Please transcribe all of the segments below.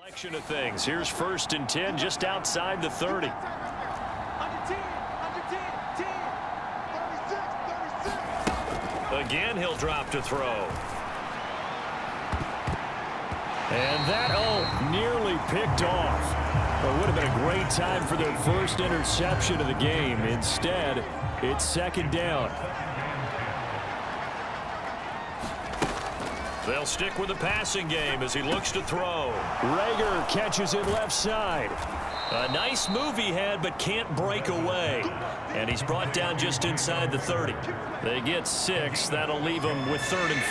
Action of things. Here's 1st and 10 just outside the 30. Again, he'll drop to throw. And that, nearly picked off. But it would have been a great time for their first interception of the game. Instead, it's 2nd down. They'll stick with the passing game as he looks to throw. Rager catches it left side. A nice move he had, but can't break away. And he's brought down just inside the 30. They get 6. That'll leave them with 3rd and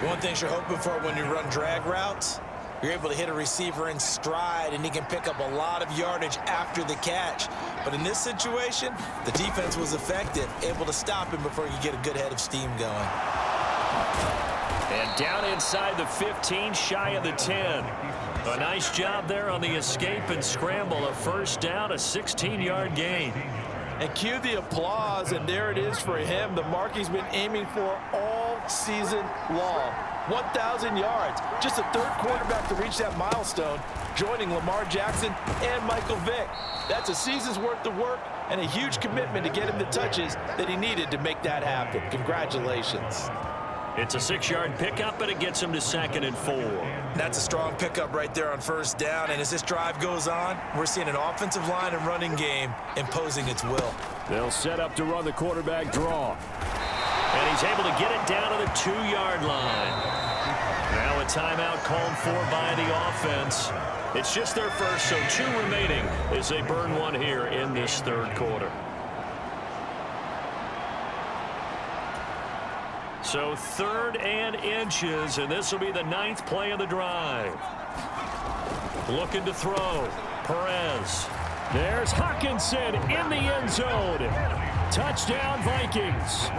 4. One thing you're hoping for when you run drag routes, you're able to hit a receiver in stride, and he can pick up a lot of yardage after the catch. But in this situation, the defense was effective, able to stop him before you get a good head of steam going. And down inside the 15, shy of the 10. A nice job there on the escape and scramble. A 1st down, a 16-yard gain. And cue the applause, and there it is for him. The mark he's been aiming for all season long. 1,000 yards. Just the 3rd quarterback to reach that milestone, joining Lamar Jackson and Michael Vick. That's a season's worth of work and a huge commitment to get him the touches that he needed to make that happen. Congratulations. It's a 6-yard pickup, and it gets him to 2nd and 4. That's a strong pickup right there on 1st down. And as this drive goes on, we're seeing an offensive line and running game imposing its will. They'll set up to run the quarterback draw. And he's able to get it down to the 2-yard line. Now a timeout called for by the offense. It's just their first, so 2 remaining as they burn one here in this 3rd quarter. So 3rd and inches, and this will be the 9th play of the drive. Looking to throw. Perez. There's Hawkinson in the end zone. Touchdown, Vikings.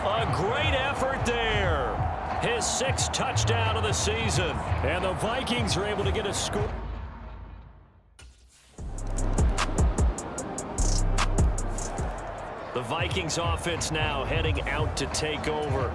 A great effort there. His 6th touchdown of the season. And the Vikings are able to get a score. The Vikings offense now heading out to take over.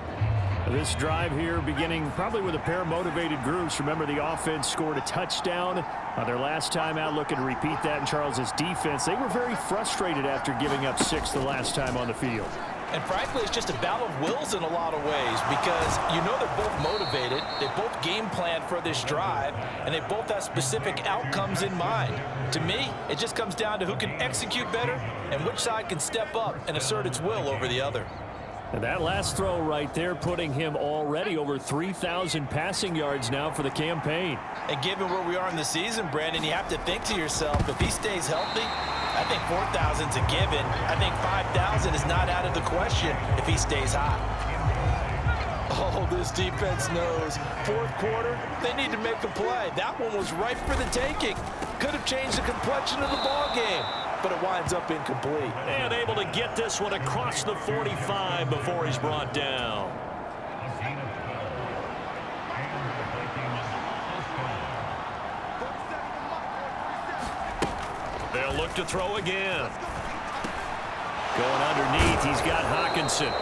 This drive here beginning probably with a pair of motivated groups. Remember, the offense scored a touchdown on their last time out, looking to repeat that in Charles's defense. They were very frustrated after giving up 6 the last time on the field. And frankly, it's just a battle of wills in a lot of ways, because you know they're both motivated, they both game planned for this drive, and they both have specific outcomes in mind. To me, it just comes down to who can execute better and which side can step up and assert its will over the other. And that last throw right there putting him already over 3,000 passing yards now for the campaign. And given where we are in the season, Brandon, you have to think to yourself, if he stays healthy, I think 4,000's a given. I think 5,000 is not out of the question if he stays hot. Oh, this defense knows. 4th quarter, they need to make a play. That one was ripe for the taking. Could have changed the complexion of the ball game, but it winds up incomplete. And able to get this one across the 45 before he's brought down. They'll look to throw again. Going underneath, he's got Hawkinson.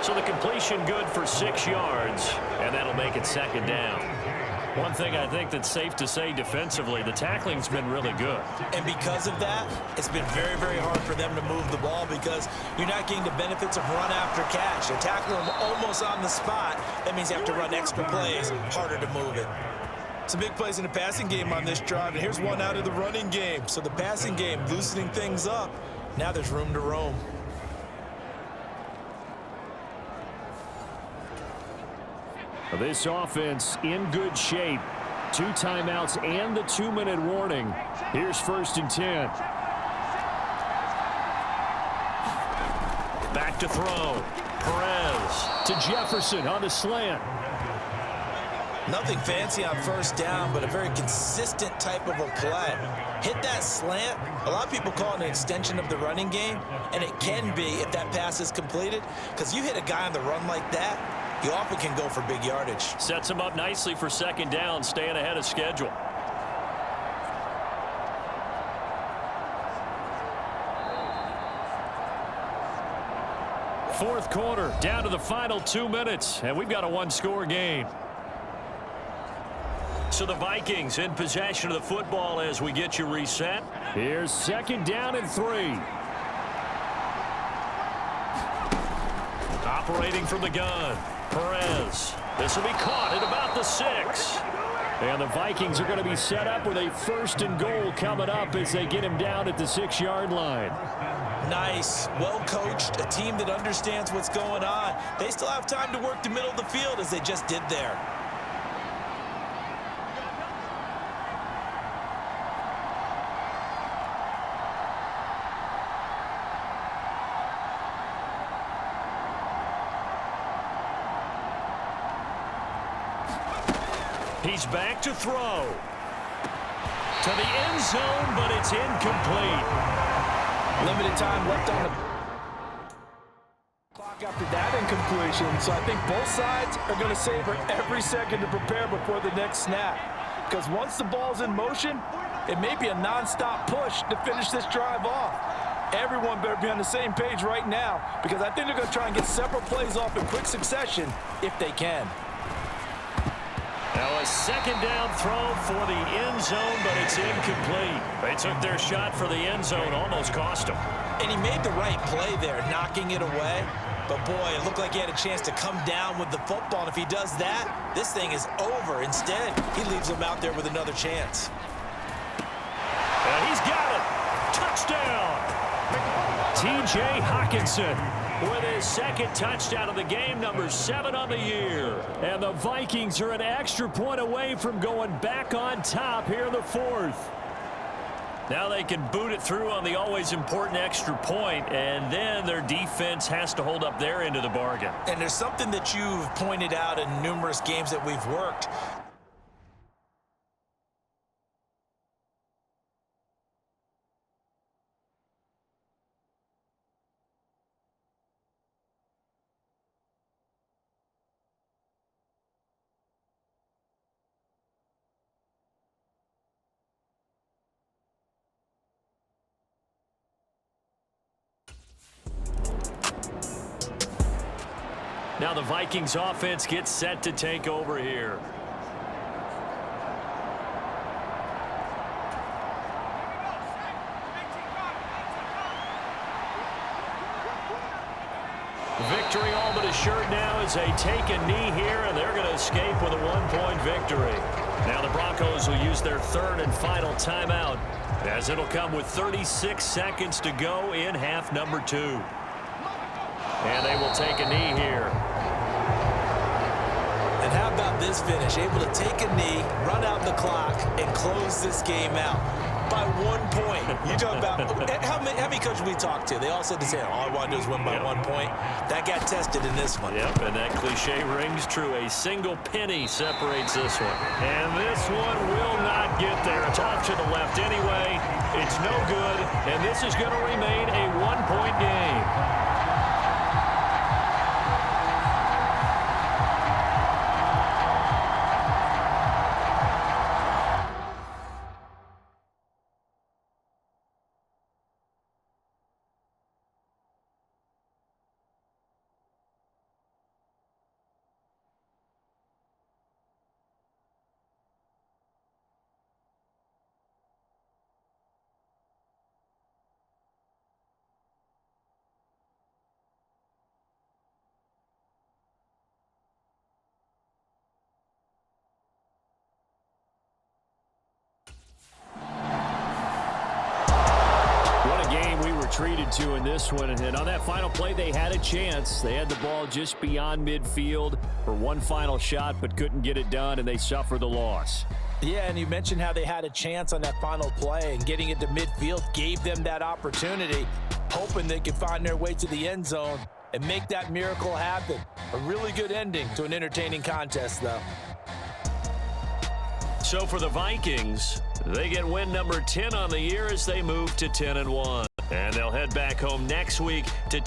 So the completion good for 6 yards, and that'll make it 2nd down. One thing I think that's safe to say defensively, the tackling's been really good. And because of that, it's been very, very hard for them to move the ball because you're not getting the benefits of run after catch. They're tackling them almost on the spot. That means you have to run extra plays, harder to move it. Some big plays in the passing game on this drive, and here's one out of the running game. So the passing game loosening things up. Now there's room to roam. This offense in good shape. 2 timeouts and the 2-minute warning. Here's 1st and 10. Back to throw. Perez to Jefferson on the slant. Nothing fancy on 1st down, but a very consistent type of a play. Hit that slant. A lot of people call it an extension of the running game, and it can be if that pass is completed, because you hit a guy on the run like that, you often can go for big yardage. Sets him up nicely for 2nd down, staying ahead of schedule. Fourth quarter, down to the final 2 minutes, and we've got a 1-score game. So the Vikings in possession of the football as we get you reset. Here's 2nd down and 3. Operating from the gun, Perez. This will be caught at about the 6. And the Vikings are going to be set up with a 1st and goal coming up as they get him down at the 6-yard line. Nice, well coached, a team that understands what's going on. They still have time to work the middle of the field as they just did there. He's back to throw. To the end zone, but it's incomplete. Limited time left on the clock after that incompletion. So I think both sides are going to savor every second to prepare before the next snap. Because once the ball's in motion, it may be a nonstop push to finish this drive off. Everyone better be on the same page right now, because I think they're going to try and get several plays off in quick succession if they can. Now a 2nd down throw for the end zone, but it's incomplete. They took their shot for the end zone, almost cost them. And he made the right play there, knocking it away. But boy, it looked like he had a chance to come down with the football. And if he does that, this thing is over. Instead, he leaves him out there with another chance. And he's got it. Touchdown. T.J. Hockenson with his 2nd touchdown of the game, number 7 on the year. And the Vikings are an extra point away from going back on top here in the 4th. Now they can boot it through on the always important extra point, and then their defense has to hold up their end of the bargain. And there's something that you've pointed out in numerous games that we've worked. Now the Vikings offense gets set to take over here. Victory all but assured now as they take a knee here, and they're going to escape with a 1-point victory. Now the Broncos will use their 3rd and final timeout, as it'll come with 36 seconds to go in half number 2. And they will take a knee here. And how about this finish? Able to take a knee, run out the clock, and close this game out by 1 point. You talk about how many coaches we talked to? They all said the same. All I want to do is win by 1 point. That got tested in this one. Yep, and that cliche rings true. A single penny separates this one. And this one will not get there. It's off to the left anyway. It's no good, and this is going to remain a 1-point game. Treated to in this one, and on that final play they had a chance. They had the ball just beyond midfield for one final shot but couldn't get it done, and they suffer the loss. Yeah, and you mentioned how they had a chance on that final play, and getting it to midfield gave them that opportunity, hoping they could find their way to the end zone and make that miracle happen. A really good ending to an entertaining contest, though. So for the Vikings, they get win number 10 on the year as they move to 10-1. And they'll head back home next week to